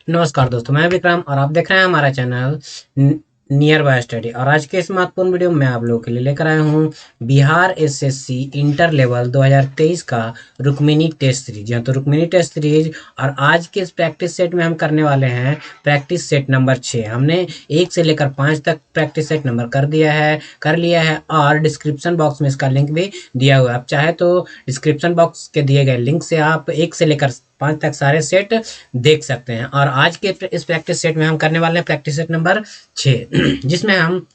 नमस्कार दोस्तों, मैं विक्रम और आप देख रहे हैं हमारा चैनल नियर बाय स्टडी। और आज के इस महत्वपूर्ण वीडियो में आप लोगों के लिए लेकर आया हूँ बिहार एसएससी इंटर लेवल 2023 का रुक्मिणी टेस्ट सीरीज। तो रुक्मिणी टेस्ट सीरीज और आज के इस प्रैक्टिस सेट में हम करने वाले हैं प्रैक्टिस सेट नंबर 6। हमने 1 से लेकर 5 तक प्रैक्टिस सेट नंबर कर लिया है और डिस्क्रिप्शन बॉक्स में इसका लिंक भी दिया हुआ है। आप चाहे तो डिस्क्रिप्शन बॉक्स के दिए गए लिंक से आप 1 से लेकर 5 तक सारे सेट देख सकते हैं। और आज के इस प्रैक्टिस सेट में हम करने वाले हैं प्रैक्टिस सेट नंबर 6 जिसमें हम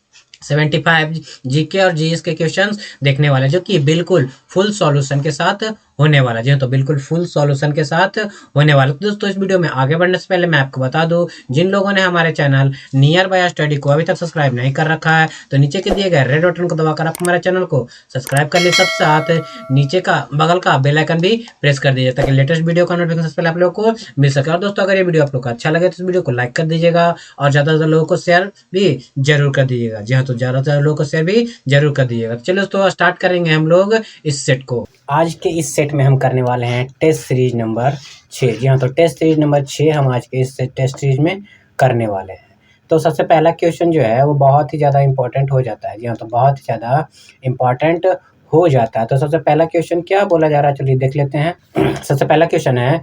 75 जीके और जीएस के क्वेश्चंस देखने वाले हैं, जो कि बिल्कुल फुल सॉल्यूशन के साथ होने वाला है। तो बिल्कुल फुल सॉल्यूशन के साथ होने वाला। तो दोस्तों, इस वीडियो में आगे बढ़ने से पहले मैं आपको बता दूं, जिन लोगों ने हमारे चैनल नियर बाय स्टडी को अभी तक सब्सक्राइब नहीं कर रखा है तो नीचे के दिए गए रेड बटन को दबाकर आप हमारे चैनल को सब्सक्राइब कर लीजिए। साथ नीचे का बगल का बेल आइकन भी प्रेस कर दीजिए ताकि लेटेस्ट वीडियो का नोटिफिकेशन सबसे पहले आप लोगों को मिल सके। और दोस्तों, अगर ये वीडियो आप लोग को अच्छा लगे तो इस वीडियो को लाइक कर दीजिएगा और ज़्यादा से ज़्यादा लोगों को शेयर भी जरूर कर दीजिएगा। जी हाँ, तो ज़्यादा से ज़्यादा लोगों को शेयर भी जरूर कर दीजिएगा। चलो दोस्तों, स्टार्ट करेंगे हम लोग इस सेट को। आज के इस सेट में हम करने वाले हैं टेस्ट सीरीज नंबर 6। जी हाँ, तो टेस्ट सीरीज नंबर 6 हम आज के इस टेस्ट सीरीज में करने वाले हैं। तो सबसे पहला क्वेश्चन जो है वो बहुत ही ज़्यादा इंपॉर्टेंट हो जाता है। जी हाँ, तो बहुत ही ज़्यादा इंपॉर्टेंट हो जाता है। तो सबसे पहला क्वेश्चन क्या बोला जा रहा है, चलिए देख लेते हैं। सबसे पहला क्वेश्चन है,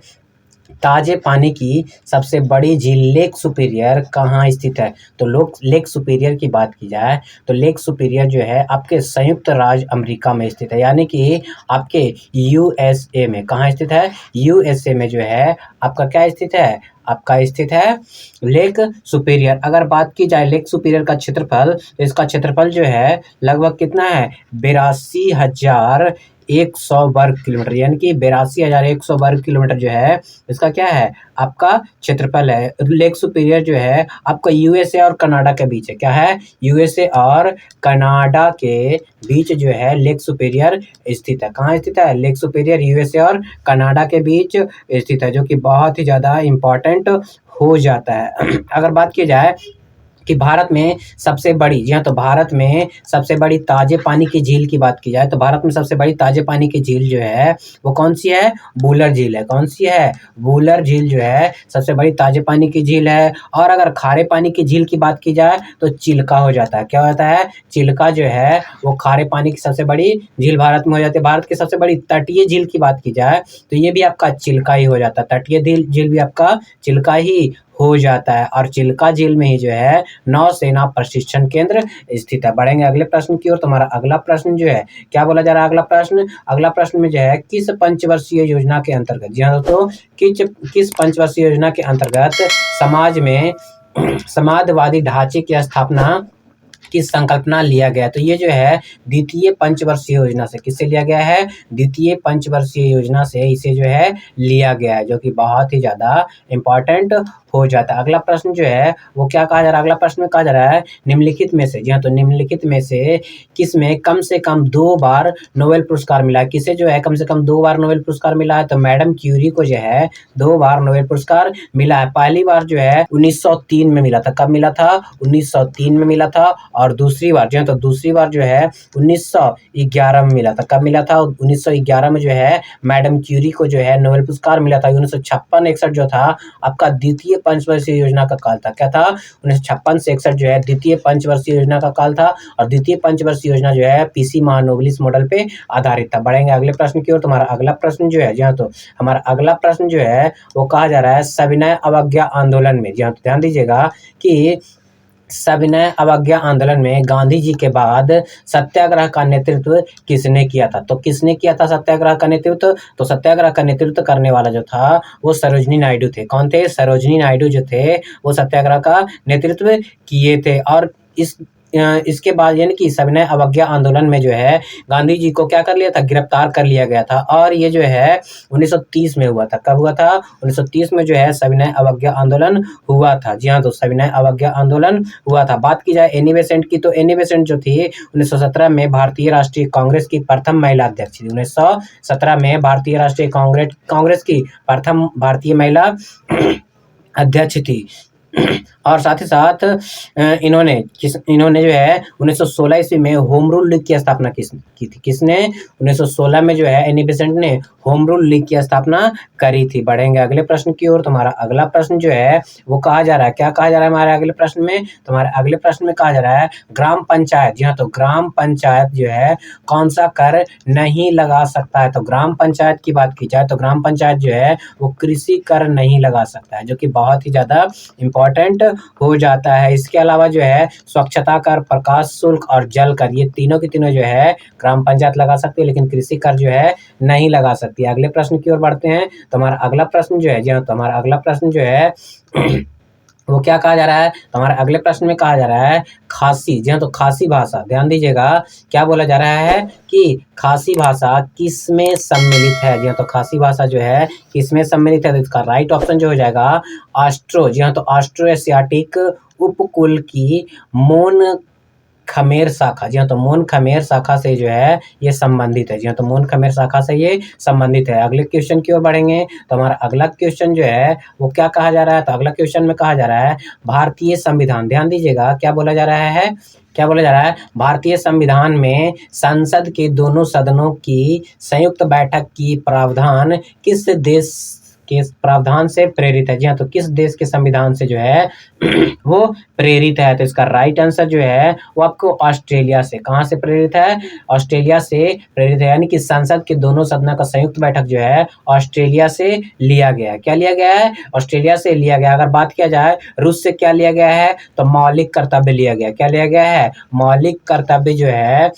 ताजे पानी की सबसे बड़ी झील लेक सुपीरियर कहाँ स्थित है? तो लेक सुपीरियर की बात की जाए तो लेक सुपीरियर जो है आपके संयुक्त राज्य अमेरिका में स्थित है, यानी कि आपके यूएसए में। कहाँ स्थित है? यूएसए में जो है आपका क्या स्थित है? आपका स्थित है लेक सुपीरियर। अगर बात की जाए लेक सुपीरियर का क्षेत्रफल, तो इसका क्षेत्रफल जो है लगभग कितना है? 82,100 वर्ग किलोमीटर, यानी कि 82,100 वर्ग किलोमीटर जो है इसका क्या है? आपका क्षेत्रफल है। लेक सुपीरियर जो है आपका यूएसए और कनाडा के बीच है। क्या है? यूएसए और कनाडा के बीच जो है लेक सुपीरियर स्थित है। कहाँ स्थित है? लेक सुपीरियर यूएसए और कनाडा के बीच स्थित है, जो कि बहुत ही ज़्यादा इम्पोर्टेंट हो जाता है। अगर बात की जाए कि भारत में सबसे बड़ी, जी हाँ, तो भारत में सबसे बड़ी ताजे पानी की झील की बात की जाए तो भारत में सबसे बड़ी ताजे पानी की झील जो है वो कौन सी है? वुलर झील है। कौन सी है? वुलर झील जो है सबसे बड़ी ताजे पानी की झील है। और अगर खारे पानी की झील की बात की जाए तो चिल्का हो जाता है। क्या होता है? चिल्का जो है वो खारे पानी की सबसे बड़ी झील भारत में हो जाती है। भारत की सबसे बड़ी तटीय झील की बात की जाए तो ये भी आपका चिल्का ही हो जाता है। तटीय झील भी आपका चिल्का ही हो जाता है। और चिल्का झील में ही जो है नौसेना प्रशिक्षण केंद्र स्थित है। बढ़ेंगे अगले प्रश्न की ओर। तुम्हारा अगला प्रश्न जो है क्या बोला जा रहा है? अगला प्रश्न में जो है किस पंचवर्षीय योजना के अंतर्गत, जी हाँ दोस्तों, किस पंचवर्षीय योजना के अंतर्गत समाज में समाजवादी ढांचे की स्थापना की संकल्पना लिया गया? तो ये जो है द्वितीय पंचवर्षीय योजना से, किससे लिया गया है? द्वितीय पंचवर्षीय योजना से इसे जो है लिया गया है, जो कि बहुत ही ज्यादा इंपॉर्टेंट हो जाता है। अगला प्रश्न जो है वो क्या कहा जा रहा है? अगला प्रश्न में कहा जा रहा है निम्नलिखित में से, जी हाँ, तो निम्नलिखित में से किस में कम से कम 2 बार नोबेल पुरस्कार मिला है? किसे जो है कम से कम 2 बार नोबेल पुरस्कार मिला है? तो मैडम क्यूरी को जो है 2 बार नोबेल पुरस्कार मिला है। पहली बार जो है 1903 में मिला था। कब मिला था? 1903 में मिला था। और दूसरी बार जो है, तो दूसरी बार जो है 1911 में मिला था। कब मिला था? 1911 में जो है मैडम क्यूरी को जो है नोबेल पुरस्कार मिला था। 1956-61 जो था आपका द्वितीय पंचवर्षीय योजना का काल था। क्या था? 1956 से 61 जो है द्वितीय पंचवर्षीय योजना का काल था। और द्वितीय पंचवर्षीय योजना जो है पीसी महानोबिलिस मॉडल पे आधारित था। बढ़ेंगे अगले प्रश्न की ओर। तुम्हारा अगला प्रश्न जो है, जी हाँ, तो हमारा अगला प्रश्न जो है वो कहा जा रहा है सविनय अवज्ञा आंदोलन में। जी हाँ, तो ध्यान दीजिएगा कि सविनय अवज्ञा आंदोलन में गांधी जी के बाद सत्याग्रह का नेतृत्व किसने किया था? तो किसने किया था सत्याग्रह का नेतृत्व? तो सत्याग्रह का नेतृत्व करने वाला जो था वो सरोजिनी नायडू थे। कौन थे? सरोजिनी नायडू जो थे वो सत्याग्रह का नेतृत्व किए थे। और इसके बाद यानी कि सविनय अवज्ञा आंदोलन में जो है गांधी जी को क्या कर लिया था? गिरफ्तार कर लिया गया था। और ये जो है 1930 में हुआ था। कब हुआ था? 1930 में जो है सविनय अवज्ञा आंदोलन हुआ था। जी हाँ, तो सविनय अवज्ञा आंदोलन हुआ था। बात की जाए एनी बेसेंट की, तो एनी बेसेंट जो थी 1917 में भारतीय राष्ट्रीय कांग्रेस की प्रथम महिला अध्यक्ष थी। 1917 में भारतीय राष्ट्रीय कांग्रेस की प्रथम भारतीय महिला अध्यक्ष थी। और साथ ही साथ इन्होंने जो है 1916 ईस्वी में होम रूल लीग की स्थापना की थी। किसने? 1916 में जो है एनी बेसेंट ने होम रूल लीग की स्थापना करी थी। बढ़ेंगे अगले प्रश्न की ओर। तुम्हारा अगला प्रश्न जो है वो कहा जा रहा है, क्या कहा जा रहा है हमारे अगले प्रश्न में? तुम्हारे अगले प्रश्न में कहा जा रहा है ग्राम पंचायत, जी हाँ, तो ग्राम पंचायत जो है कौन सा कर नहीं लगा सकता है? तो ग्राम पंचायत की बात की जाए तो ग्राम पंचायत जो है वो कृषि कर नहीं लगा सकता है, जो कि बहुत ही ज़्यादा इम्पोर्टेंट हो जाता है। इसके अलावा जो है स्वच्छता कर, प्रकाश शुल्क और जल कर, ये तीनों की तीनों जो है ग्राम पंचायत लगा सकती है, लेकिन कृषि कर जो है नहीं लगा सकती है। अगले प्रश्न की ओर बढ़ते हैं। तो हमारा अगला प्रश्न जो है, जी हाँ, तो हमारा अगला प्रश्न जो है वो क्या कहा जा रहा है? तो हमारे अगले प्रश्न में कहा जा रहा है खासी, जी हाँ, तो खासी भाषा, ध्यान दीजिएगा, क्या बोला जा रहा है कि खासी भाषा किसमें सम्मिलित है? जी हाँ, तो खासी भाषा जो है किसमें सम्मिलित है? तो इसका राइट ऑप्शन जो हो जाएगा ऑस्ट्रो, जी हाँ, तो ऑस्ट्रो एशियाटिक उपकुल की मोन खमेर शाखा, जी हाँ, तो मोन खमेर शाखा से जो है ये संबंधित है। जी हाँ, तो मोन खमेर शाखा से ये संबंधित है। अगले क्वेश्चन की ओर बढ़ेंगे। तो हमारा अगला क्वेश्चन जो है वो क्या कहा जा रहा है? तो अगला क्वेश्चन में कहा जा रहा है भारतीय संविधान, ध्यान दीजिएगा, क्या बोला जा रहा है? क्या बोला जा रहा है? भारतीय संविधान में संसद के दोनों सदनों की संयुक्त बैठक की प्रावधान किस देश के प्रावधान से प्रेरित है? जी हाँ, तो किस देश के संविधान से जो है वो प्रेरित है? तो इसका राइट आंसर जो है वो आपको ऑस्ट्रेलिया से, कहाँ से प्रेरित है? ऑस्ट्रेलिया से प्रेरित है, यानी कि संसद के दोनों सदनों का संयुक्त बैठक जो है ऑस्ट्रेलिया से लिया गया है। क्या लिया गया है? ऑस्ट्रेलिया से लिया गया। अगर बात किया जाए रूस से क्या लिया गया है? तो मौलिक कर्तव्य लिया गया। क्या लिया गया है? मौलिक कर्तव्य जो है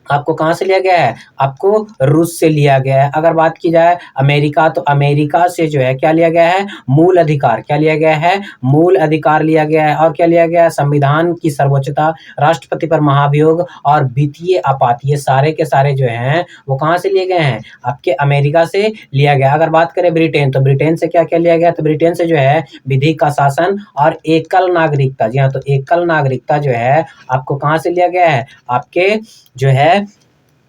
आपको कहाँ से लिया गया है? आपको रूस से लिया गया है। अगर बात की जाए अमेरिका, तो अमेरिका से जो है क्या लिया गया है? मूल अधिकार। क्या लिया गया है? मूल अधिकार लिया गया है। और क्या लिया गया है? संविधान की सर्वोच्चता, राष्ट्रपति पर महाभियोग और वित्तीय आपात, ये सारे के सारे जो हैं वो कहाँ से लिए गए हैं? आपके अमेरिका से लिया गया। अगर बात करें ब्रिटेन, तो ब्रिटेन से क्या क्या लिया गया? तो ब्रिटेन से जो है विधि का शासन और एकल नागरिकता, जी हाँ, तो एकल नागरिकता जो है आपको कहाँ से लिया गया है? आपके जो है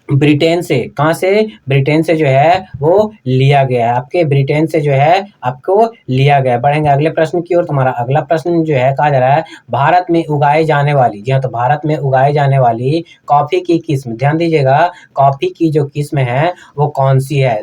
ब्रिटेन से, कहाँ से? ब्रिटेन से जो है वो लिया गया है। आपके ब्रिटेन से जो है आपको लिया गया है। बढ़ेंगे अगले प्रश्न की ओर। तुम्हारा अगला प्रश्न जो है कहा जा रहा है भारत में उगाए जाने वाली, जी हाँ, तो भारत में उगाए जाने वाली कॉफी की किस्म, ध्यान दीजिएगा, कॉफी की जो किस्म है वो कौन सी है?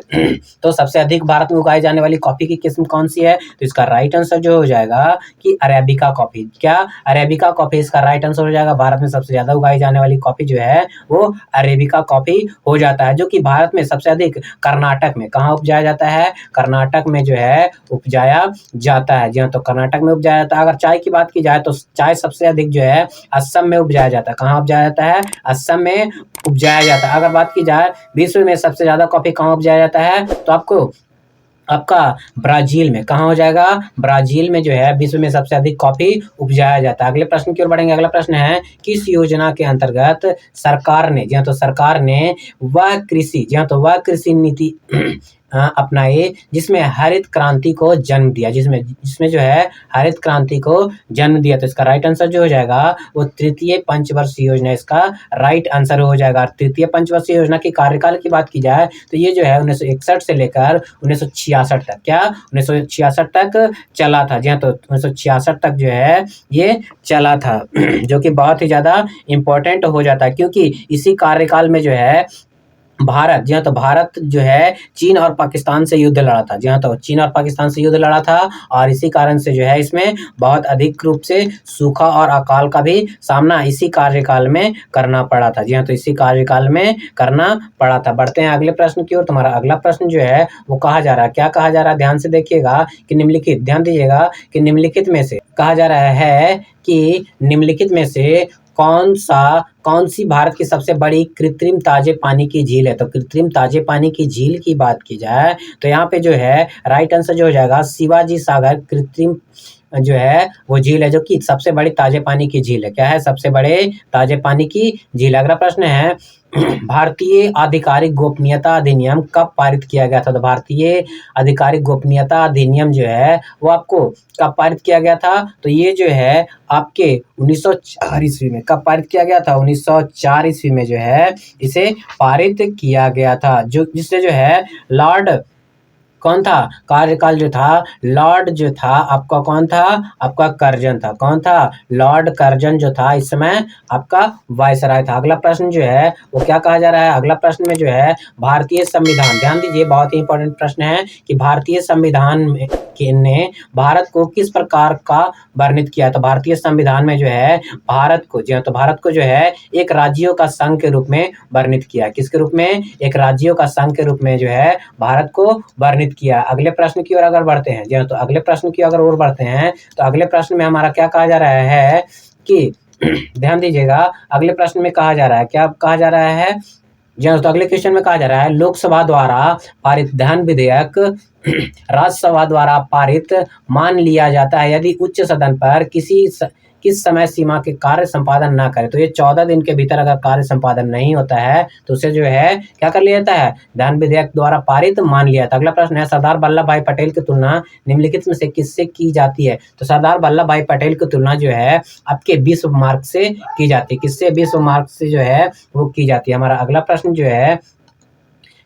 तो सबसे अधिक भारत में उगाई जाने वाली कॉफी की किस्म कौन सी है? तो इसका राइट आंसर जो हो जाएगा कि अरेबिका कॉफी। क्या? अरेबिका कॉफी इसका राइट आंसर हो जाएगा। भारत में सबसे ज्यादा उगाई जाने वाली कॉफी जो है वो अरेबिका कॉफी हो जाता है, जो कि भारत में सबसे अधिक कर्नाटक में, कहाँ उपजाया जाता है? कर्नाटक में जो है उपजाया जाता है। जी हाँ, तो कर्नाटक में उपजाया जाता है। अगर चाय की बात की जाए तो चाय सबसे अधिक जो है असम में उपजाया जाता है। कहाँ उपजाया जाता है? असम में उपजाया जाता है। अगर बात की जाए विश्व में सबसे ज्यादा कॉफी कहाँ उपजाया जाता है, तो आपका ब्राजील में, कहाँ हो जाएगा? ब्राजील में जो है विश्व में सबसे अधिक कॉफी उपजाया जाता है। अगले प्रश्न की ओर बढ़ेंगे। अगला प्रश्न है किस योजना के अंतर्गत सरकार ने, जी हाँ, तो सरकार ने वह कृषि, जी हाँ, तो वह कृषि नीति अपनाई जिसमें हरित क्रांति को जन्म दिया, जिसमें जो है हरित क्रांति को जन्म दिया। तो इसका राइट आंसर जो हो जाएगा वो तृतीय पंचवर्षीय योजना, इसका राइट आंसर हो जाएगा। तृतीय पंचवर्षीय योजना की कार्यकाल की बात की जाए तो ये जो है 1961 से लेकर 1966 तक, क्या 1966 तक चला था। जी हाँ, तो 1966 तक जो है ये चला था, जो कि बहुत ही ज़्यादा इम्पोर्टेंट हो जाता है, क्योंकि इसी कार्यकाल में जो है भारत, जी हाँ, तो भारत जो है चीन और पाकिस्तान से युद्ध लड़ा था। जी हाँ, तो चीन और पाकिस्तान से युद्ध लड़ा था और इसी कारण से जो है इसमें बहुत अधिक रूप से सूखा और अकाल का भी सामना इसी कार्यकाल में करना पड़ा था। जी हाँ, तो इसी कार्यकाल में करना पड़ा था। बढ़ते हैं अगले प्रश्न की ओर। तुम्हारा अगला प्रश्न जो है वो कहा जा रहा है, क्या कहा जा रहा है? ध्यान से देखिएगा कि निम्नलिखित, ध्यान दीजिएगा कि निम्नलिखित में से कहा जा रहा है कि निम्नलिखित में से कौन सी भारत की सबसे बड़ी कृत्रिम ताजे पानी की झील है? तो कृत्रिम ताजे पानी की झील की बात की जाए तो यहाँ पे जो है राइट आंसर जो हो जाएगा शिवाजी सागर कृत्रिम जो है वो झील है, जो कि सबसे बड़ी ताजे पानी की झील है। क्या है? सबसे बड़े ताजे पानी की झील। अगला प्रश्न है भारतीय आधिकारिक गोपनीयता अधिनियम कब पारित किया गया था? तो भारतीय आधिकारिक गोपनीयता अधिनियम जो है वो आपको कब पारित किया गया था? तो ये जो है आपके 1904 ईस्वी में। कब पारित किया गया था? 1904 ईस्वी में जो है इसे पारित किया गया था, जो जिससे जो है लॉर्ड कौन था? कार्यकाल जो था लॉर्ड जो था आपका कौन था? आपका कर्जन था। कौन था? लॉर्ड कर्जन जो था इस समय आपका वायसराय था। अगला प्रश्न जो है वो क्या कहा जा रहा है? अगला प्रश्न में जो है भारतीय संविधान, ध्यान दीजिए बहुत ही इंपॉर्टेंट प्रश्न है कि भारतीय संविधान में ने भारत को किस प्रकार का वर्णित किया? तो भारतीय संविधान में जो है भारत को, जी हाँ, तो भारत को जो है एक राज्यों का संघ के रूप में वर्णित किया। किसके रूप में? एक राज्यों का संघ के रूप में जो है भारत को वर्णित किया। अगले प्रश्न की ओर अगर बढ़ते हैं, जी हाँ, तो अगले प्रश्न की अगर ओर बढ़ते हैं तो अगले प्रश्न में हमारा क्या कहा जा रहा है कि ध्यान दीजिएगा, अगले प्रश्न में कहा जा रहा है, क्या कहा जा रहा है? जी हाँ, तो अगले क्वेश्चन में कहा जा रहा है लोकसभा द्वारा पारित धन विधेयक राज्यसभा द्वारा पारित मान लिया जाता है यदि उच्च सदन पर किस समय सीमा के कार्य संपादन ना करे। तो ये 14 दिन के भीतर अगर कार्य संपादन नहीं होता है तो उसे जो है क्या कर लिया जाता है? धन विधेयक द्वारा पारित मान लिया था। अगला प्रश्न है सरदार वल्लभ भाई पटेल की तुलना निम्नलिखित में से किससे की जाती है? तो सरदार वल्लभ भाई पटेल की तुलना जो है आपके विश्व मार्ग से की जाती है। किससे? विश्व मार्ग से जो है वो की जाती है। हमारा अगला प्रश्न जो है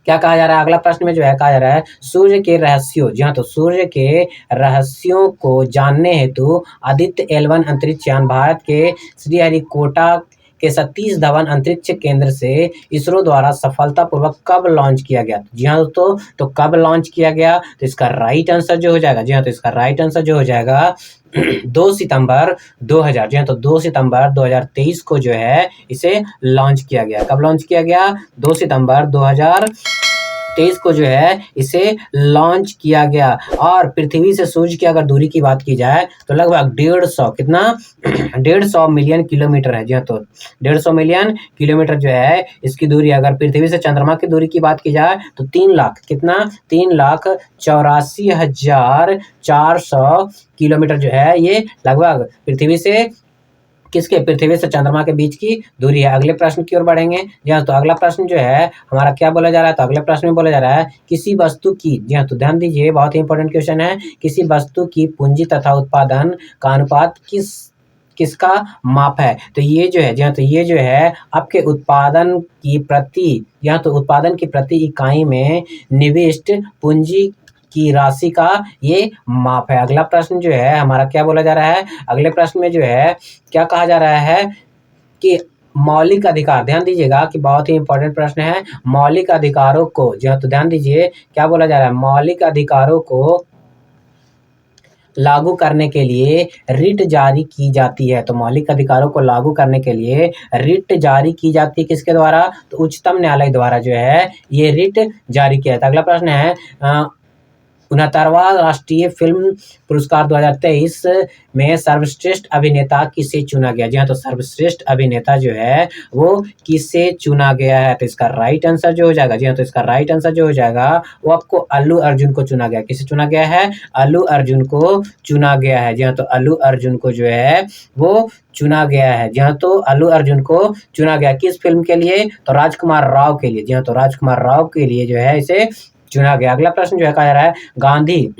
क्या कहा जा रहा है? अगला प्रश्न में जो है कहा जा रहा है सूर्य के रहस्यों, जी हाँ, तो सूर्य के रहस्यों को जानने हेतु आदित्य L1 अंतरिक्ष यान भारत के श्रीहरिकोटा के सतीश धवन अंतरिक्ष केंद्र से इसरो द्वारा सफलतापूर्वक कब लॉन्च किया गया? जी हाँ दोस्तों, तो कब लॉन्च किया गया? तो इसका राइट आंसर जो हो जाएगा, जी हाँ, तो इसका राइट आंसर जो हो जाएगा 2 सितंबर 2000, जी हाँ, तो 2 सितंबर 2023 को जो है इसे लॉन्च किया गया। कब लॉन्च किया गया? 2 सितंबर 2023 को जो है इसे लॉन्च किया गया। और पृथ्वी से सूर्य की अगर दूरी की बात की जाए तो लगभग 150, कितना? 150 मिलियन किलोमीटर है। जी हाँ, तो 150 मिलियन किलोमीटर जो है इसकी दूरी। अगर पृथ्वी से चंद्रमा की दूरी की बात की जाए तो 3 लाख, कितना? 3,84,400 किलोमीटर जो है ये लगभग पृथ्वी से पृथ्वी से चंद्रमा के बीच की दूरी है। अगले प्रश्न की ओर बढ़ेंगे। जी हाँ, तो अगला प्रश्न जो है हमारा क्या बोला जा रहा है? तो अगले प्रश्न में बोला जा रहा है किसी वस्तु की, जी हाँ, तो ध्यान दीजिए बहुत ही इंपॉर्टेंट क्वेश्चन है, किसी वस्तु की पूंजी तथा उत्पादन का अनुपात किसका माप है? तो ये जो है, जी हाँ, तो ये जो है आपके उत्पादन की प्रति, या तो उत्पादन की प्रति इकाई में निविष्ट पूंजी की राशि का ये माप है। अगला प्रश्न जो है हमारा क्या बोला जा रहा है? अगले प्रश्न में जो है क्या कहा जा रहा है कि मौलिक अधिकार, ध्यान दीजिएगा कि बहुत ही इंपॉर्टेंट प्रश्न है, मौलिक अधिकारों को, जी हाँ, तो ध्यान दीजिए क्या बोला जा रहा है? मौलिक अधिकारों को लागू करने के लिए रिट जारी की जाती है। तो मौलिक अधिकारों को लागू करने के लिए रिट जारी की जाती है किसके द्वारा? तो उच्चतम न्यायालय द्वारा जो है ये रिट जारी किया था। अगला प्रश्न है 69वां राष्ट्रीय फिल्म पुरस्कार 2023 में सर्वश्रेष्ठ अभिनेता किसे चुना गया? जी हाँ, तो सर्वश्रेष्ठ अभिनेता जो है वो किसे चुना गया है? तो इसका राइट आंसर जो हो जाएगा, जी हाँ, तो इसका राइट आंसर जो हो जाएगा वो आपको अल्लू अर्जुन को चुना गया। किसे चुना गया है? अल्लू अर्जुन को चुना गया है। जी हाँ, तो अल्लू अर्जुन को जो है वो चुना गया है। जी हाँ, तो अल्लू अर्जुन को चुना गया किस फिल्म के लिए? तो राजकुमार राव के लिए। जी हाँ, तो राजकुमार राव के लिए जो है इसे चुना गया। अगला प्रश्न जो है कहा जा रहा है गांधी,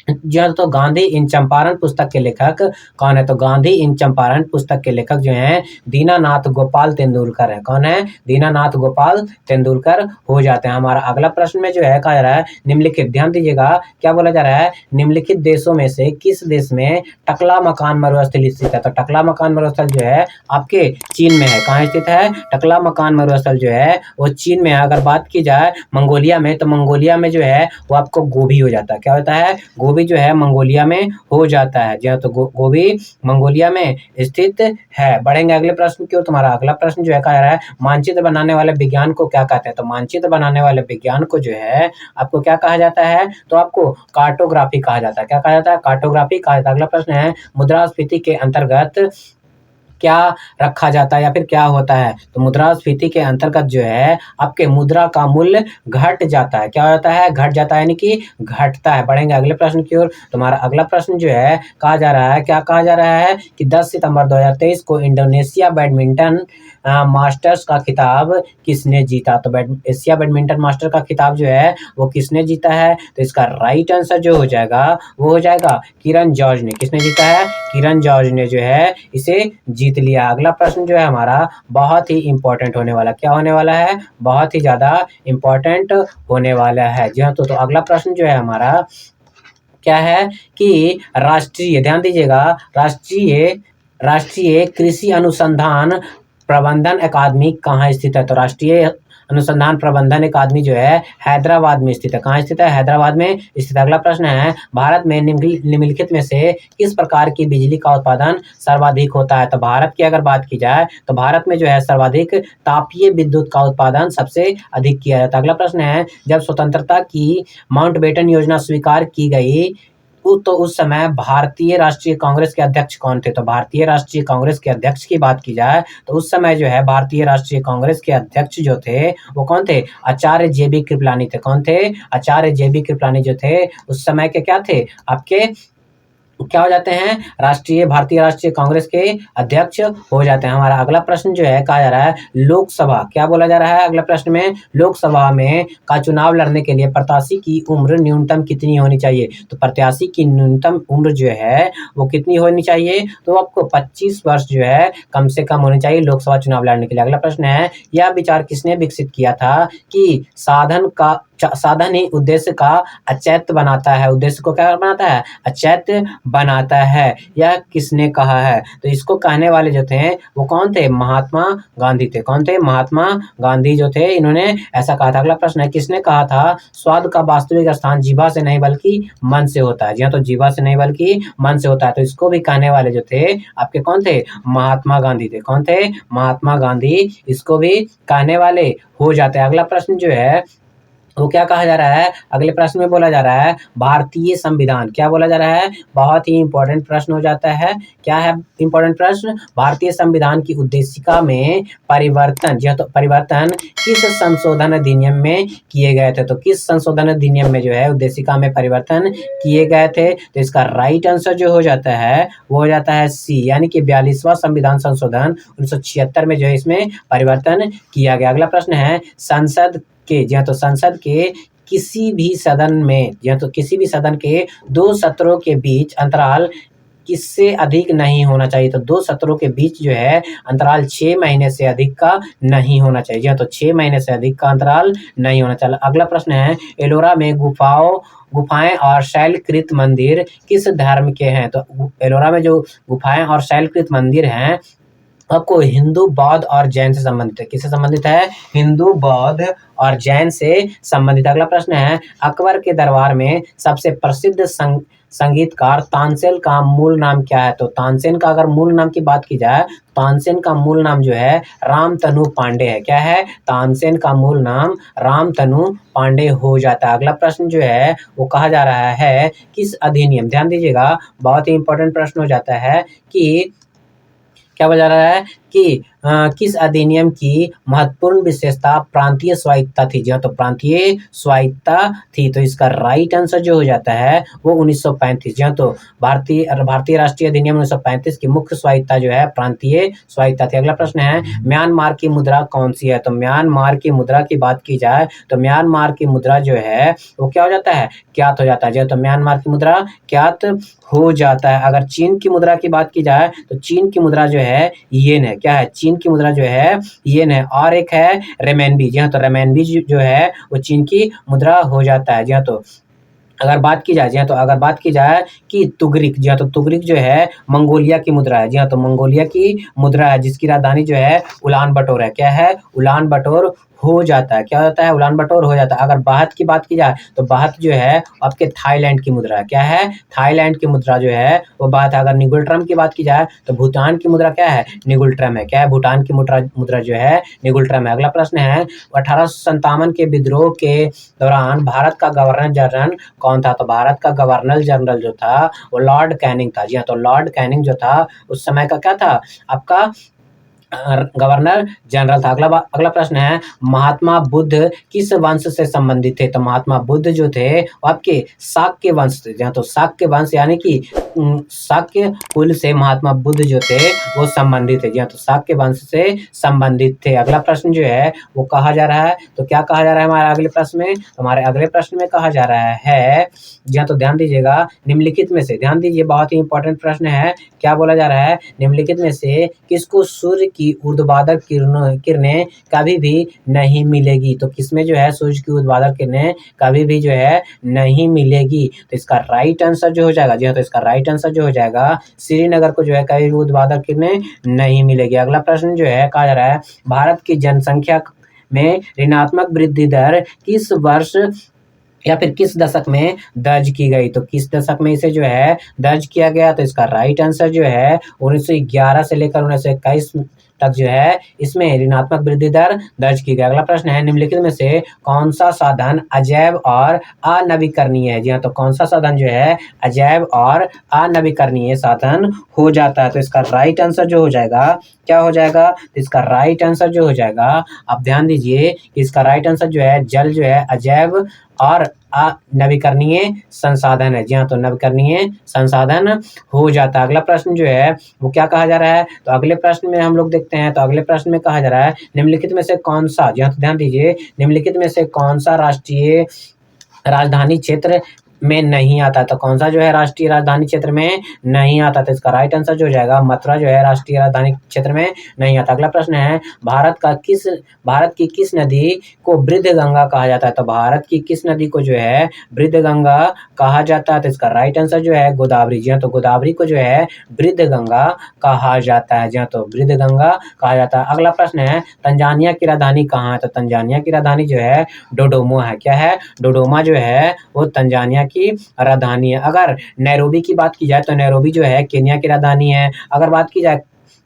जी हाँ, तो गांधी इन चंपारण पुस्तक के लेखक कौन है? तो गांधी इन चंपारण पुस्तक के लेखक जो हैं दीनानाथ गोपाल तेंदुलकर है। कौन है? दीनानाथ गोपाल तेंदुलकर हो जाते हैं। हमारा अगला प्रश्न में जो है कहा जा रहा है निम्नलिखित, ध्यान दीजिएगा क्या बोला जा रहा है? निम्नलिखित देशों में से किस देश में टकला मकान मरुस्थल स्थित है? तो टकला मकान मरुस्थल जो है आपके चीन में है। कहाँ स्थित है? टकला मकान मरुस्थल जो है वो चीन में है। अगर बात की जाए मंगोलिया में, तो मंगोलिया में जो है वो आपको गोभी हो जाता है। क्या होता है? गोभी जो है मंगोलिया में हो जाता है। जी हाँ, तो गोभी मंगोलिया में स्थित है। बढ़ेंगे अगले प्रश्न की ओर। तुम्हारा अगला प्रश्न जो है कह रहा है मानचित्र बनाने वाले विज्ञान को क्या कहते हैं? तो मानचित्र बनाने वाले विज्ञान को जो है आपको क्या कहा जाता है? तो आपको कार्टोग्राफी कहा जाता है। क्या कहा जाता है? कार्टोग्राफी कहा जाता है। अगला प्रश्न है मुद्रास्फीति के अंतर्गत क्या रखा जाता है या फिर क्या होता है? तो मुद्रास्फीति के अंतर्गत जो है आपके मुद्रा का मूल्य घट जाता है। क्या होता है? घट जाता है, यानी कि घटता है। बढ़ेंगे अगले प्रश्न की ओर। तुम्हारा अगला प्रश्न जो है कहा जा रहा है, क्या कहा जा रहा है कि 10 सितंबर 2023 को इंडोनेशिया बैडमिंटन मास्टर्स का खिताब किसने जीता? तो एशिया बैडमिंटन मास्टर का खिताब जो है वो किसने जीता है? तो इसका राइट आंसर जो हो जाएगा वो हो जाएगा किरण जॉर्ज ने। किसने जीता है? किरण जॉर्ज ने जो है इसे जीता जीत लिया। अगला प्रश्न जो है हमारा बहुत ही इम्पोर्टेंट होने वाला, क्या होने वाला है? बहुत ही ज़्यादा इम्पोर्टेंट होने वाला है। जी हाँ, तो अगला प्रश्न जो है हमारा क्या है कि राष्ट्रीय, ध्यान दीजिएगा, राष्ट्रीय राष्ट्रीय कृषि अनुसंधान प्रबंधन अकादमी कहाँ स्थित है? तो राष्ट्रीय अनुसंधान प्रबंधन अकादमी जो है हैदराबाद में स्थित है। कहाँ स्थित है? हैदराबाद में स्थित है। अगला प्रश्न है, भारत में निम्नलिखित में से किस प्रकार की बिजली का उत्पादन सर्वाधिक होता है? तो भारत की अगर बात की जाए तो भारत में जो है सर्वाधिक तापीय विद्युत का उत्पादन सबसे अधिक किया जाता है। अगला प्रश्न है, जब स्वतंत्रता की माउंटबेटन योजना स्वीकार की गई तो उस समय भारतीय राष्ट्रीय कांग्रेस के अध्यक्ष कौन थे? तो भारतीय राष्ट्रीय कांग्रेस के अध्यक्ष की बात की जाए तो उस समय जो है भारतीय राष्ट्रीय कांग्रेस के अध्यक्ष जो थे वो कौन थे? आचार्य जेबी कृपलानी थे। कौन थे? आचार्य जेबी कृपलानी जो थे उस समय के क्या थे? आपके क्या हो जाते हैं? भारतीय राष्ट्रीय कांग्रेस के अध्यक्ष हो जाते हैं। हमारा अगला प्रश्न जो है कहा जा रहा है लोकसभा, क्या बोला जा रहा है अगला प्रश्न में? लोकसभा में का चुनाव लड़ने के लिए प्रत्याशी की उम्र न्यूनतम कितनी होनी चाहिए? तो प्रत्याशी की न्यूनतम उम्र जो है वो कितनी होनी चाहिए? तो आपको 25 वर्ष जो है कम से कम होनी चाहिए लोकसभा चुनाव लड़ने के लिए। अगला प्रश्न है, यह विचार किसने विकसित किया था कि साधन ही उद्देश्य का अचैत्य बनाता है? उद्देश्य को क्या बनाता है? अचैत्य बनाता है। यह किसने कहा है? तो इसको कहने वाले जो थे वो कौन थे? महात्मा गांधी थे। कौन थे? महात्मा गांधी जो थे इन्होंने ऐसा कहा था। अगला प्रश्न है, किसने कहा था स्वाद का वास्तविक स्थान जीभा से नहीं बल्कि मन से होता है? जी हाँ, तो जीभा से नहीं बल्कि मन से होता है। तो इसको भी कहने वाले जो थे आपके कौन थे? महात्मा गांधी थे। कौन थे? महात्मा गांधी इसको भी कहने वाले हो जाते हैं। अगला प्रश्न जो है वो क्या कहा जा रहा है? अगले प्रश्न में बोला जा रहा है भारतीय संविधान, क्या बोला जा रहा है? बहुत ही इंपॉर्टेंट प्रश्न हो जाता है। क्या है इंपॉर्टेंट प्रश्न? भारतीय संविधान की उद्देशिका में परिवर्तन, जी हाँ, तो परिवर्तन किस संशोधन अधिनियम में किए गए थे? तो किस संशोधन अधिनियम में जो है उद्देशिका में परिवर्तन किए गए थे? तो इसका राइट आंसर जो हो जाता है वो हो जाता है सी, यानी कि 42वां संविधान संशोधन 1976 में जो है इसमें परिवर्तन किया गया। अगला प्रश्न है संसद के, जी हाँ, तो संसद के किसी भी सदन में, जी हाँ, तो किसी भी सदन के 2 सत्रों के बीच अंतराल किससे अधिक नहीं होना चाहिए? तो 2 सत्रों के बीच जो है अंतराल 6 महीने से अधिक का नहीं होना चाहिए। जी हाँ, तो 6 महीने से अधिक का अंतराल नहीं होना चाहिए। अगला प्रश्न है एलोरा में गुफाएं और शैलकृत मंदिर किस धर्म के हैं? तो एलोरा में जो गुफाएं और शैलकृत मंदिर हैं आपको हिंदू, बौद्ध और जैन से संबंधित है। किससे संबंधित है? हिंदू, बौद्ध और जैन से संबंधित। अगला प्रश्न है अकबर के दरबार में सबसे प्रसिद्ध संगीतकार तानसेन का मूल नाम क्या है? तो तानसेन का अगर मूल नाम की बात की जाए, तानसेन का मूल नाम जो है रामतनु पांडे है। क्या है? तानसेन का मूल नाम रामतनु पांडे हो जाता है। अगला प्रश्न जो है वो कहा जा रहा है किस अधिनियम, ध्यान दीजिएगा बहुत ही इंपॉर्टेंट प्रश्न हो जाता है कि क्या बोला जा रहा है कि किस अधिनियम की महत्वपूर्ण विशेषता प्रांतीय स्वायत्तता थी? जी हाँ, तो प्रांतीय स्वायत्तता थी। तो इसका राइट आंसर जो हो जाता है वो 1935। जी हाँ, तो भारतीय राष्ट्रीय अधिनियम 1935 की मुख्य स्वायत्तता जो है प्रांतीय स्वायत्तता थी। अगला प्रश्न है म्यांमार की मुद्रा कौन सी है? तो म्यांमार की मुद्रा की बात की जाए तो म्यांमार की मुद्रा जो है वो क्या हो जाता है? ज्ञात हो जाता है। जी हाँ, तो म्यांमार की मुद्रा ज्ञात हो जाता है। अगर चीन की मुद्रा की बात की जाए तो चीन की मुद्रा जो है येन है। क्या है? चीन की मुद्रा जो है येन है। और एक है रेमेनबी। जी हाँ, तो रेमेनबी जो है वो चीन की मुद्रा हो जाता है। जी हाँ, तो अगर बात की जाए, जी हाँ, तो अगर बात की जाए कि तुगरिक, जी हाँ, तो तुगरिक जो है मंगोलिया की मुद्रा है। जी हाँ, तो मंगोलिया की मुद्रा है जिसकी राजधानी जो है उलान बटोर है। क्या है? उलान बटोर हो जाता है। क्या होता है? उलान बटोर हो जाता है। अगर बाहत की बात की जाए तो बाहत जो है आपके थाईलैंड की मुद्रा है। क्या है? थाईलैंड की मुद्रा जो है वो बात है। अगर निगुल ट्रम की बात की जाए तो भूटान की मुद्रा क्या है? निगुल ट्रम है। क्या है? भूटान की मुद्रा जो है निगुल ट्रम है। अगला प्रश्न है 1857 के विद्रोह के दौरान भारत का गवर्नर जनरल कौन था? तो भारत का गवर्नर जनरल जो था वो लॉर्ड कैनिंग था। जी हाँ, तो लॉर्ड कैनिंग जो था उस समय का क्या था? आपका गवर्नर जनरल था। अगला प्रश्न है, महात्मा बुद्ध किस वंश से संबंधित थे? तो महात्मा बुद्ध जो थे वो आपके शाक्य वंश से, जहाँ तो शाक्य वंश यानी कि शाक्य कुल से महात्मा बुद्ध जो थे वो संबंधित थे, जहाँ तो शाक्य वंश से संबंधित थे। अगला प्रश्न जो है वो कहा जा रहा है, तो क्या कहा जा रहा है हमारे अगले प्रश्न में? हमारे अगले प्रश्न में कहा जा रहा है, जहाँ तो ध्यान दीजिएगा, निम्नलिखित में से, ध्यान दीजिए बहुत ही इंपॉर्टेंट प्रश्न है, क्या बोला जा रहा है? निम्नलिखित में से किसको सूर्य की ऊर्ध्वाधर किरणें कभी भी नहीं मिलेगी? तो किसमें जो है सूर्य की ऊर्ध्वाधर किरणें कभी भी जो है नहीं मिलेगी? तो इसका राइट आंसर जो हो जाएगा, जी हाँ, तो इसका राइट आंसर जो हो जाएगा, श्रीनगर को जो है कभी भी ऊर्ध्वाधर किरणें नहीं मिलेगी। अगला प्रश्न जो है कहा जा रहा है, भारत की जनसंख्या में ऋणात्मक वृद्धि दर किस वर्ष या फिर किस दशक में दर्ज की गई? तो किस दशक में इसे जो है दर्ज किया गया? तो इसका राइट आंसर जो है 1911 से लेकर 1921 तक जो है इसमें ऋणात्मक वृद्धि दर दर्ज की गई। अगला प्रश्न है, निम्नलिखित में से कौन सा साधन अजैव और अनवीकरणीय है? जी हाँ, तो कौन सा साधन जो है अजैव और अनवीकरणीय साधन हो जाता है? तो इसका राइट आंसर जो हो जाएगा, क्या हो जाएगा? तो इसका राइट आंसर जो हो जाएगा, आप ध्यान दीजिए कि इसका राइट आंसर जो है जल जो है अजैव और नवीकरणीय संसाधन है। जी हाँ, तो नवीकरणीय संसाधन हो जाता है। अगला प्रश्न जो है वो क्या कहा जा रहा है? तो अगले प्रश्न में हम लोग देखते हैं, तो अगले प्रश्न में कहा जा रहा है, निम्नलिखित में से कौन सा, जी हाँ, तो ध्यान दीजिए, निम्नलिखित में से कौन सा राष्ट्रीय राजधानी क्षेत्र में नहीं आता? तो कौन सा जो है राष्ट्रीय राजधानी क्षेत्र में नहीं आता? तो इसका राइट आंसर जो हो जाएगा, मथुरा जो है राष्ट्रीय राजधानी क्षेत्र में नहीं आता। अगला प्रश्न है, भारत की किस नदी को वृद्ध गंगा कहा जाता है? तो भारत की किस नदी को जो है वृद्ध गंगा कहा जाता है? तो इसका राइट आंसर जो है गोदावरी। जी हाँ, तो गोदावरी को जो है वृद्ध गंगा कहा जाता है। जी हाँ, तो वृद्ध गंगा कहा जाता है। अगला प्रश्न है, तंजानिया की राजधानी कहाँ है? तो तंजानिया की राजधानी जो है डोडोमो है। क्या है? डोडोमा जो है वो तंजानिया की राजधानी है। अगर नैरोबी की बात की जाए तो नैरोबी जो है केन्या की राजधानी है। अगर बात की जाए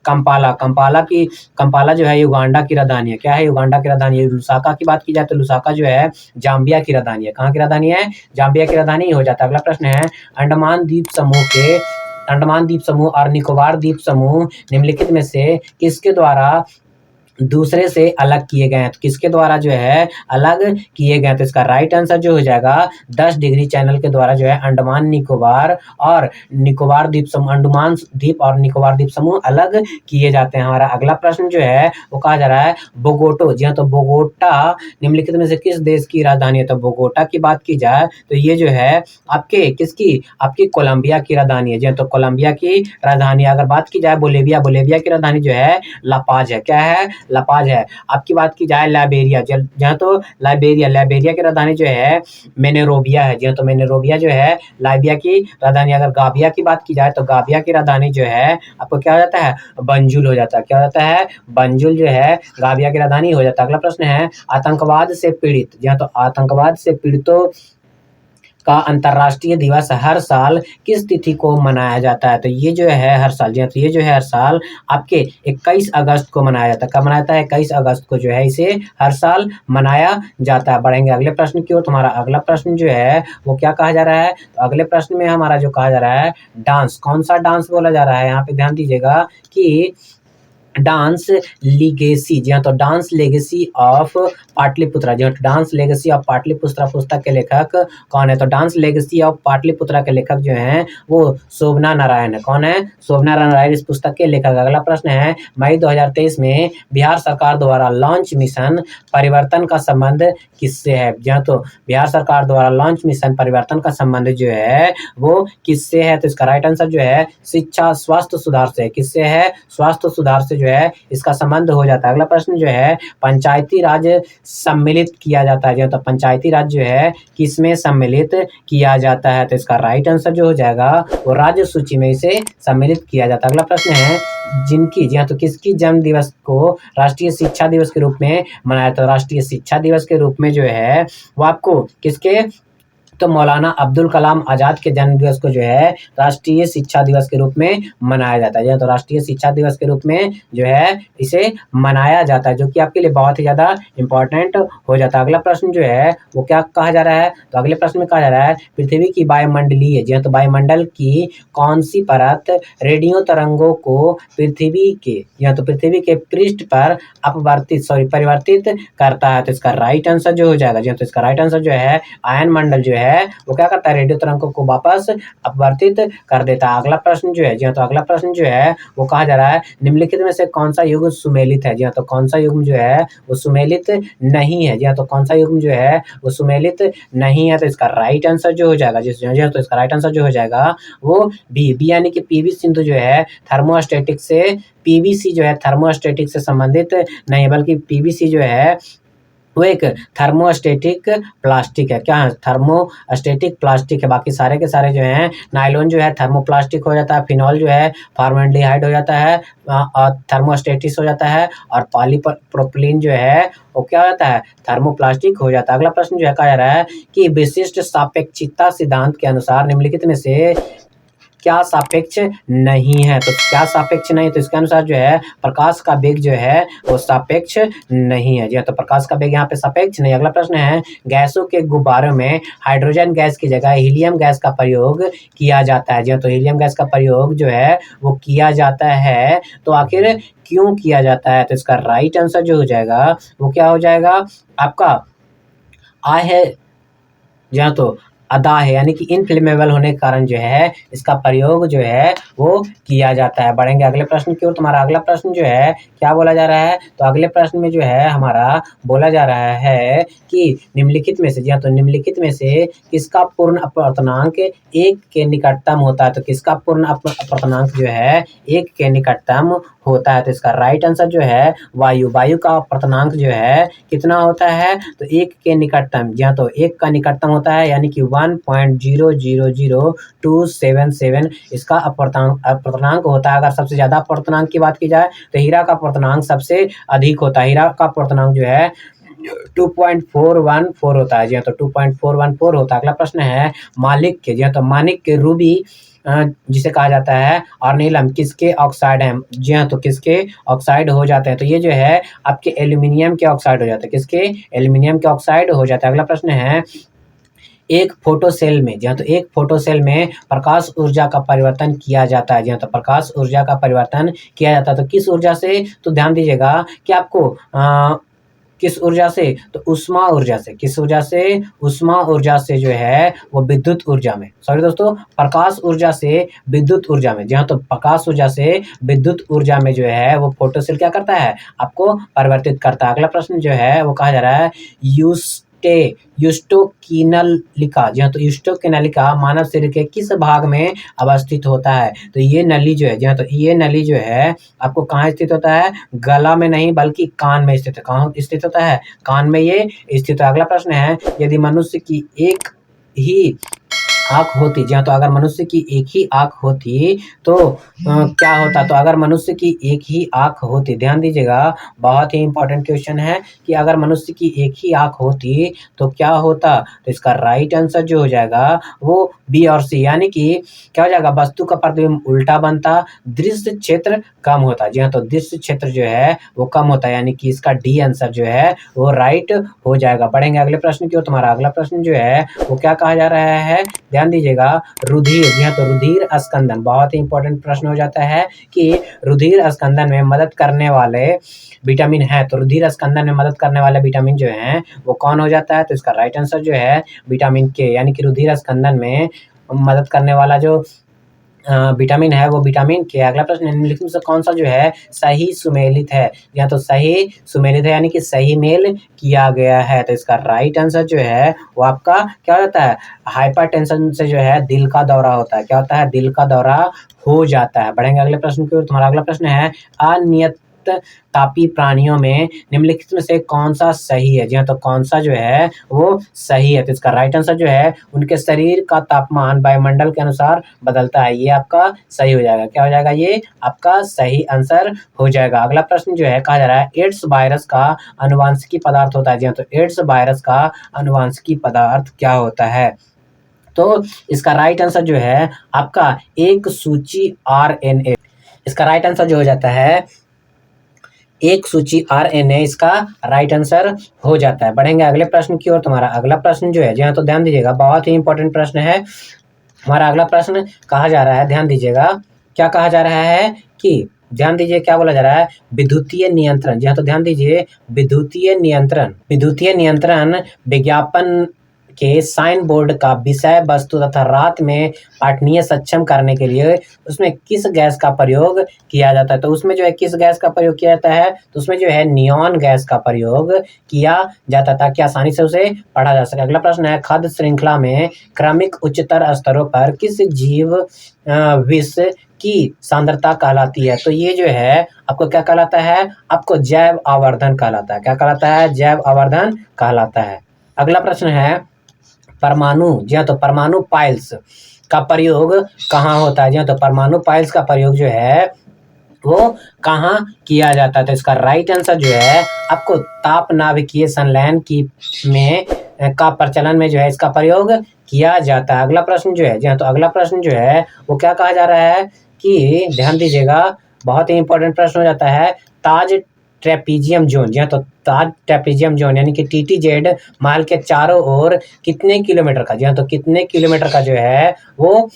कंपाला जो है युगांडा की राजधानी है। क्या है? युगांडा की राजधानी है। लुसाका की बात की जाए तो लुसाका जो है जाम्बिया की राजधानी है। कहाँ की राजधानी है? जाम्बिया की राजधानी हो जाता है। अगला प्रश्न है, अंडमान द्वीप समूह और निकोबार द्वीप समूह निम्नलिखित में से किसके द्वारा दूसरे से अलग किए गए हैं? तो किसके द्वारा जो है अलग किए गए हैं? तो इसका राइट आंसर जो हो जाएगा 10 डिग्री चैनल के द्वारा जो है अंडमान द्वीप और निकोबार द्वीप समूह अलग किए जाते हैं। हमारा अगला प्रश्न जो है वो कहा जा रहा है बोगोटो। जी हाँ, तो बोगोटा निम्नलिखित में से किस देश की राजधानी है? तो बोगोटा की बात की जाए तो ये जो है आपकी कोलंबिया की राजधानी है। जी हाँ, तो कोलंबिया की राजधानी। अगर बात की जाए बोलेविया की राजधानी जो है लापाज है। क्या है? लापाज है। आपकी बात की जाए लाइबेरिया, जहाँ तो लाइबेरिया की राजधानी जो है मेनेरोबिया है। जहाँ तो मेनेरोबिया जो है लाइबिया की राजधानी। अगर गाबिया की बात की जाए तो गाबिया की राजधानी जो है आपको क्या हो जाता है? बंजुल हो जाता है। क्या हो जाता है? बंजुल जो है गाबिया की राजधानी हो जाता है। अगला प्रश्न है, आतंकवाद से पीड़ित, जहाँ तो आतंकवाद से पीड़ितों का अंतर्राष्ट्रीय दिवस हर साल किस तिथि को मनाया जाता है? तो ये जो है हर साल, जी हाँ, तो ये जो है हर साल आपके 21 अगस्त को मनाया जाता है। कब मनाया जाता है? 21 अगस्त को जो है इसे हर साल मनाया जाता है। बढ़ेंगे अगले प्रश्न की ओर। तुम्हारा अगला प्रश्न जो है वो क्या कहा जा रहा है? तो अगले प्रश्न में हमारा जो कहा जा रहा है डांस, कौन सा डांस बोला जा रहा है? यहाँ पे ध्यान दीजिएगा कि डांस लीगेसी, जी हाँ, तो डांस लेगेसी ऑफ पाटलिपुत्रा, जी हाँ, डांस लेगेसी ऑफ पाटलिपुत्रा पुस्तक के लेखक कौन है? तो डांस लेगेसी ऑफ पाटलिपुत्रा के लेखक जो हैं वो शोभना नारायण है। कौन है? शोभना नारायण इस पुस्तक के लेखक। अगला प्रश्न है, मई 2023 में बिहार सरकार द्वारा लॉन्च मिशन परिवर्तन का संबंध किससे है? जी हाँ, तो बिहार सरकार द्वारा लॉन्च मिशन परिवर्तन का संबंध जो है वो किससे है? तो इसका राइट आंसर जो है शिक्षा स्वास्थ्य सुधार से। किससे है? स्वास्थ्य सुधार से जो है इसका संबंध हो जाता है। अगला प्रश्न जो है, पंचायती राज सम्मिलित किया जाता है, तो पंचायती राज जो है किसमें सम्मिलित किया जाता है? तो इसका राइट आंसर जो हो जाएगा वो राज्य सूची में इसे सम्मिलित किया जाता है। अगला प्रश्न है, जी हाँ, तो किसकी जन्म दिवस को राष्ट्रीय शिक्षा दिवस के रूप में मनाया? तो राष्ट्रीय शिक्षा दिवस के रूप में जो है वो आपको किसके तो मौलाना अब्दुल कलाम आज़ाद के जन्म दिवस को जो है राष्ट्रीय शिक्षा दिवस के रूप में मनाया जाता है। तो राष्ट्रीय शिक्षा दिवस के रूप में जो है इसे मनाया जाता है, जो कि आपके लिए बहुत ही ज़्यादा इम्पोर्टेंट हो जाता है। अगला प्रश्न जो है वो क्या कहा जा रहा है, तो अगले प्रश्न में कहा जा रहा है पृथ्वी की वायुमंडलीय, जी हाँ, तो वायुमंडल की कौन सी परत रेडियो तरंगों को पृथ्वी के, या तो पृथ्वी के पृष्ठ पर परिवर्तित करता है। तो इसका राइट आंसर जो हो जाएगा, जी हाँ, तो इसका राइट आंसर जो है आयन मंडल जो है वो क्या करता है, रेडियो तरंगों को वापस अपवर्तित कर देता है। अगला प्रश्न जो है, जी हाँ, तो अगला प्रश्न जो है वो कहा जा रहा है निम्नलिखित में से कौन सा युग्म सुमेलित है। जी हाँ, तो कौन सा युग्म जो है वो सुमेलित नहीं है। जी हाँ, तो कौन सा युग्म जो है वो सुमेलित नहीं है। तो इसका राइट आंसर जो हो जाएगा, जी हाँ, तो इसका राइट आंसर जो हो जाएगा वो बी यानी कि पीवी सिंधु जो है थर्मोस्टेटिक से, पीवीसी जो है थर्मोस्टेटिक से संबंधित नहीं, बल्कि पीवीसी जो है वो एक थर्मोस्टेटिक प्लास्टिक है। क्या है, थर्मोस्टेटिक प्लास्टिक है। बाकी सारे के सारे जो हैं, नायलॉन जो है थर्मोप्लास्टिक हो जाता है, फिनॉल जो है फॉर्मल्डिहाइड हो जाता है और थर्मोस्टेटिस हो जाता है, और पॉलीप्रोपिलीन जो है वो क्या हो जाता है, थर्मोप्लास्टिक हो जाता है। अगला प्रश्न जो है कहा जा रहा है कि विशिष्ट सापेक्षिकता सिद्धांत के अनुसार निम्नलिखित में से क्या सापेक्ष नहीं है। तो क्या सापेक्ष नहीं, तो इसके अनुसार जो है प्रकाश का वेग जो है वो सापेक्ष नहीं है। जी हाँ, तो प्रकाश का वेग यहाँ पे सापेक्ष नहीं। अगला प्रश्न है गैसों के गुब्बारों में हाइड्रोजन गैस की जगह हीलियम गैस का प्रयोग किया जाता है। जी हाँ, तो हीलियम गैस का प्रयोग जो है वो किया जाता है, तो आखिर क्यों किया जाता है। तो इसका राइट आंसर जो हो जाएगा वो क्या हो जाएगा आपका, आ है, जी हाँ, तो अदा है, यानी कि इनफ्लेमेबल होने के कारण जो है इसका प्रयोग जो है वो किया जाता है। बढ़ेंगे अगले प्रश्न की ओर। तुम्हारा अगला प्रश्न जो है क्या बोला जा रहा है, तो अगले प्रश्न में जो है हमारा बोला जा रहा है कि निम्नलिखित में से, जी हाँ, तो निम्नलिखित में से किसका पूर्ण अपवर्तनांक 1 के निकटतम होता है। तो किसका पूर्ण अपवर्तनांक जो है 1 के निकटतम होता है। तो इसका राइट आंसर जो है वायु का अपवर्तनांक जो है कितना होता है, तो 1 के निकटतम, जी हाँ, तो 1 का निकटतम होता है, यानी कि 1.000277 इसका अपवर्तनांक होता है। अगर सबसे ज्यादा अपवर्तनांक की बात की जाए तो हीरा का अपवर्तनांक सबसे अधिक होता है। हीरा का अपवर्तनांक जो है 2.414 होता है। जी हाँ, तो 2.414 होता है। अगला प्रश्न है मालिक के, जी हाँ, तो मानिक के रूबी जिसे कहा जाता है और नीलम किसके ऑक्साइड हैं। जी हाँ, तो किसके ऑक्साइड हो जाते हैं, तो ये जो है आपके एल्यूमिनियम के ऑक्साइड हो जाते हैं। किसके, एल्यूमिनियम के ऑक्साइड हो जाता है। अगला प्रश्न है एक फोटो सेल में, जी हाँ, तो एक फोटो सेल में प्रकाश ऊर्जा का परिवर्तन किया जाता है। जी हाँ, तो प्रकाश ऊर्जा का परिवर्तन किया जाता है, तो किस ऊर्जा से, तो ध्यान दीजिएगा कि आपको किस ऊर्जा से, तो उष्मा ऊर्जा से। किस ऊर्जा से, उष्मा ऊर्जा से जो है वो विद्युत ऊर्जा में, सॉरी दोस्तों, प्रकाश ऊर्जा से विद्युत ऊर्जा में। जी हाँ, तो प्रकाश ऊर्जा से विद्युत ऊर्जा में जो है वो फोटो सेल क्या करता है, आपको परिवर्तित करता है। अगला प्रश्न जो है वो कहा जा रहा है यूस्टोकिनलिका, जी हाँ, तो यूस्टोकिनलिका मानव शरीर के किस भाग में अवस्थित होता है। तो ये नली जो है, जी हाँ, तो ये नली जो है आपको कहाँ स्थित होता है, गला में नहीं बल्कि कान में स्थित है। कहाँ स्थित होता है, कान में ये स्थित है। अगला प्रश्न है यदि मनुष्य की एक ही आँख होती, जी हाँ, तो अगर मनुष्य की एक ही आँख होती तो क्या होता, तो अगर मनुष्य की एक ही आँख होती, ध्यान दीजिएगा बहुत ही इंपॉर्टेंट क्वेश्चन है कि अगर मनुष्य की एक ही आँख होती तो क्या होता। तो इसका राइट आंसर जो हो जाएगा वो बी और सी, यानी कि क्या हो जाएगा, वस्तु का प्रतिबिंब उल्टा बनता, दृश्य क्षेत्र कम होता। जी हाँ, तो दृश्य क्षेत्र जो है वो कम होता है, यानी कि इसका डी आंसर जो है वो राइट हो जाएगा। बढ़ेंगे अगले प्रश्न की ओर। तुम्हारा अगला प्रश्न जो है वो क्या कहा जा रहा है, ध्यान दीजिएगा रुधिर, जी हाँ, तो रुधिर स्कंदन बहुत ही इंपॉर्टेंट प्रश्न हो जाता है कि रुधिर स्कंदन में मदद करने वाले विटामिन है, तो रुधिर स्कंदन में मदद करने वाले विटामिन जो हैं वो कौन हो जाता है। तो इसका राइट आंसर जो है विटामिन के, यानी कि रुधिर स्कंदन में मदद करने वाला जो विटामिन है वो विटामिन के। अगला प्रश्न निम्नलिखित में से कौन सा जो है सही सुमेलित है, या तो सही सुमेलित है, यानी कि सही मेल किया गया है। तो इसका राइट आंसर जो है वो आपका क्या होता है, हाइपरटेंशन से जो है दिल का दौरा होता है। क्या होता है, दिल का दौरा हो जाता है। बढ़ेंगे अगले प्रश्न की ओर। तुम्हारा अगला प्रश्न है अनियत तापी प्राणियों में निम्नलिखित में से कौन सा सही है। जी हाँ, तो कौन सा जो है वो सही है। तो इसका राइट आंसर जो है उनके शरीर का तापमान वायुमंडल के अनुसार बदलता है, ये आपका सही हो जाएगा। क्या हो जाएगा, ये आपका सही आंसर हो जाएगा। अगला प्रश्न जो है कहा जा रहा है एड्स वायरस का अनुवांशिकी पदार्थ होता है। जी हाँ, तो एड्स वायरस का अनुवांशिकी पदार्थ क्या होता है। तो इसका राइट आंसर जो है आपका एक सूची आरएनए। इसका राइट आंसर जो हो जाता है एक सूची आरएनए, इसका राइट आंसर हो जाता है। बढ़ेंगे अगले प्रश्न की ओर। तुम्हारा अगला प्रश्न जो है, जी हाँ, तो ध्यान दीजिएगा, बहुत ही इंपॉर्टेंट प्रश्न है। हमारा अगला प्रश्न कहा जा रहा है, ध्यान दीजिएगा, क्या कहा जा रहा है कि ध्यान दीजिए क्या बोला जा रहा है, विद्युतीय नियंत्रण। जी हाँ, तो ध्यान दीजिए, विद्युतीय नियंत्रण। विद्युतीय नियंत्रण विज्ञापन के साइन बोर्ड का विषय वस्तु तथा रात में पठनीय सक्षम करने के लिए उसमें किस गैस का प्रयोग किया जाता है। तो उसमें जो है किस गैस का प्रयोग किया जाता है, तो उसमें जो है नियॉन गैस का प्रयोग किया जाता है ताकि आसानी से उसे पढ़ा जा सके। अगला प्रश्न है, खाद्य श्रृंखला में क्रमिक उच्चतर स्तरों पर किस जीव विष की सांद्रता कहलाती है। तो ये जो है आपको क्या कहलाता है, आपको जैव आवर्धन कहलाता है। क्या कहलाता है, जैव आवर्धन कहलाता है। अगला प्रश्न है, परमाणु। जी हाँ, तो परमाणु पाइल्स का प्रयोग कहाँ होता है। जी हाँ, तो परमाणु पाइल्स का प्रयोग जो है वो कहाँ किया जाता है। तो इसका राइट आंसर जो है आपको ताप नाभिकीय संलयन की में का प्रचलन में जो है इसका प्रयोग किया जाता है। अगला प्रश्न जो है, जी हाँ, तो अगला प्रश्न जो है वो क्या कहा जा रहा है कि ध्यान दीजिएगा, बहुत ही इंपॉर्टेंट प्रश्न हो जाता है, ताज ट्रेपीजियम जोन। जी हाँ, तो ताज ट्रेपीजियम जोन यानी कि टीटीजेड महल के चारों ओर कितने किलोमीटर का, जी हाँ, तो कितने किलोमीटर का जो है वो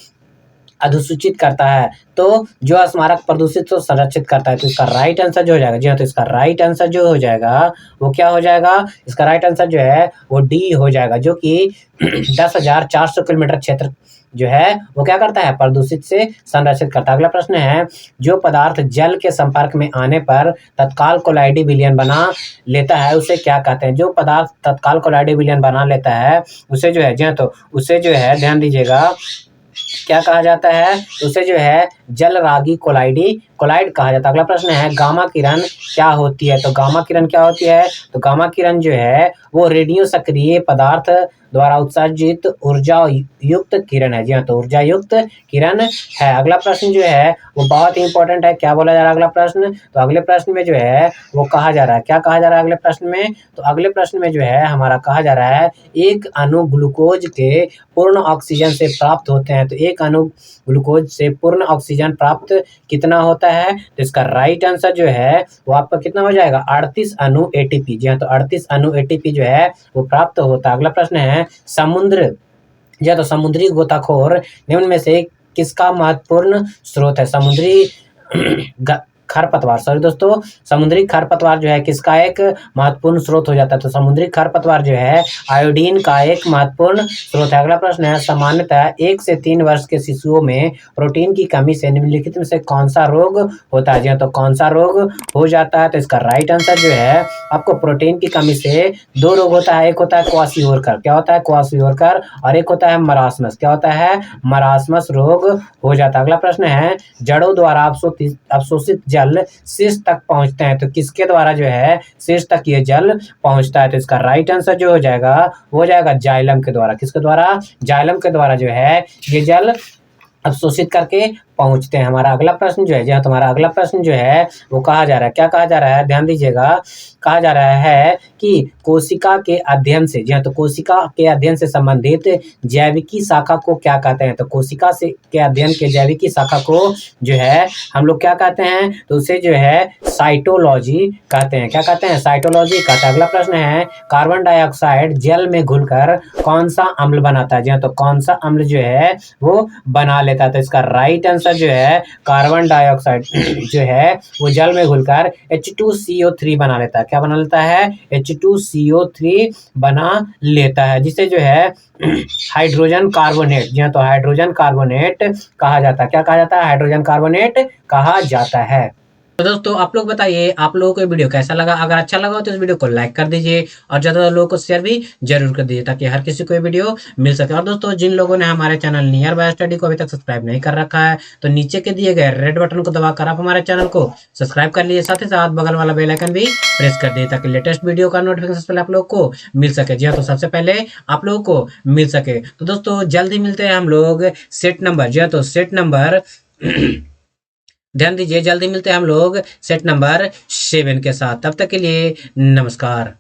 अधिसूचित करता है। तो जो स्मारक प्रदूषित तो संरक्षित करता है। तो इसका राइट आंसर जो हो जाएगा, जी हाँ, तो इसका राइट आंसर जो हो जाएगा वो क्या हो जाएगा, इसका राइट आंसर जो है वो डी हो जाएगा, जो कि 10,400 किलोमीटर क्षेत्र जो है वो क्या करता है, प्रदूषित से संरक्षित करता है। अगला प्रश्न है, जो पदार्थ जल के संपर्क में आने पर तत्काल कोलाइडी विलयन बना लेता है उसे क्या कहते हैं। जो पदार्थ तत्काल कोलाइडी विलयन बना लेता है उसे जो है, जी हाँ, तो उसे जो है ध्यान दीजिएगा क्या कहा जाता है, उसे जो है जलरागी कोलाइड कहा जाता है। अगला प्रश्न है, गामा किरण क्या होती है। तो गामा किरण क्या होती है, तो गामा किरण जो है वो रेडियो सक्रिय पदार्थ द्वारा उत्सर्जित ऊर्जा युक्त किरण है। जी हाँ, तो ऊर्जा युक्त किरण है। अगला प्रश्न जो है वो बहुत ही इंपॉर्टेंट है, क्या बोला जा रहा है अगला प्रश्न, तो अगले प्रश्न में जो है वो कहा जा रहा है, क्या कहा जा रहा है अगले प्रश्न में, तो अगले प्रश्न में जो है हमारा कहा जा रहा है, एक अणु ग्लूकोज के पूर्ण ऑक्सीजन से प्राप्त होते हैं। तो एक अणु ग्लूकोज से पूर्ण ऑक्सीजन प्राप्त कितना होता है, तो इसका राइट आंसर जो है वो आपका कितना हो जाएगा, 38 अणु एटीपी। जी हाँ, तो 38 अणु एटीपी जो है वो प्राप्त होता है। अगला प्रश्न है, समुद्र, जी हाँ, तो समुद्री गोताखोर निम्न में से किसका महत्वपूर्ण स्रोत है। समुद्री खरपतवार, सॉरी दोस्तों, समुद्री खरपतवार जो है किसका एक महत्वपूर्ण स्रोत हो जाता है। तो समुद्री खरपतवार जो है आयोडीन का एक महत्वपूर्ण स्रोत है। अगला प्रश्न है, सामान्यतः 1 से 3 वर्ष के शिशुओं में प्रोटीन की कमी से निम्नलिखित में से कौन सा रोग होता है। जी हाँ, तो कौन सा रोग हो जाता है, तो इसका राइट आंसर जो है आपको प्रोटीन की कमी से 2 रोग होता है। एक होता है क्वाशियोरकर, क्या होता है क्वाशियोरकर, और एक होता है मरासमस, क्या होता है मरासमस रोग हो जाता है। अगला प्रश्न है, जड़ों द्वारा अवशोषित जल शीर्ष तक पहुंचते हैं। तो किसके द्वारा जो है शीर्ष तक ये जल पहुंचता है, तो इसका राइट आंसर जो हो जाएगा वो हो जाएगा जाइलम के द्वारा। किसके द्वारा, जाइलम के द्वारा जो है ये जल अवशोषित करके पहुंचते हैं। हमारा अगला प्रश्न जो है, जी हाँ, तुम्हारा अगला प्रश्न जो है वो कहा जा रहा है, क्या कहा जा रहा है, ध्यान दीजिएगा, कहा जा रहा है कि कोशिका के अध्ययन से, जी हाँ, तो कोशिका के अध्ययन से संबंधित जैविकी शाखा को क्या कहते हैं। तो कोशिका से के अध्ययन के जैविकी शाखा को जो है हम लोग क्या कहते हैं, तो उसे जो है साइटोलॉजी कहते हैं। क्या कहते हैं, साइटोलॉजी कहते हैं। अगला प्रश्न है, कार्बन डाइऑक्साइड जल में घुलकर कौन सा अम्ल बनाता है। जी हाँ, तो कौन सा अम्ल जो है वो बना लेता है। तो इसका राइट आंसर जो है कार्बन डाइऑक्साइड जो है वो जल में घुलकर H2CO3 बना लेता है। क्या बना लेता है, H2CO3 बना लेता है, जिसे जो है हाइड्रोजन कार्बोनेट, जी हाँ, तो हाइड्रोजन कार्बोनेट कहा जाता है। क्या कहा जाता है, हाइड्रोजन कार्बोनेट कहा जाता है। तो दोस्तों आप लोग बताइए, आप लोगों को वीडियो कैसा लगा। अगर अच्छा लगा हो तो इस वीडियो को लाइक कर दीजिए और ज़्यादा लोगों को शेयर भी जरूर कर दीजिए ताकि हर किसी को ये वीडियो मिल सके। और दोस्तों जिन लोगों ने हमारे चैनल नियर बाय स्टडी को अभी तक सब्सक्राइब नहीं कर रखा है तो नीचे के दिए गए रेड बटन को दबाकर आप हमारे चैनल को सब्सक्राइब कर लीजिए, साथ ही साथ बगल वाला बेल आइकन भी प्रेस कर दीजिए ताकि लेटेस्ट वीडियो का नोटिफिकेशन पहले आप लोग को मिल सके। जी हाँ, तो सबसे पहले आप लोगों को मिल सके। तो दोस्तों जल्दी मिलते हैं हम लोग सेट नंबर, जी हाँ, तो सेट नंबर ध्यान दीजिए, जल्दी मिलते हैं हम लोग सेट नंबर 7 के साथ। तब तक के लिए नमस्कार।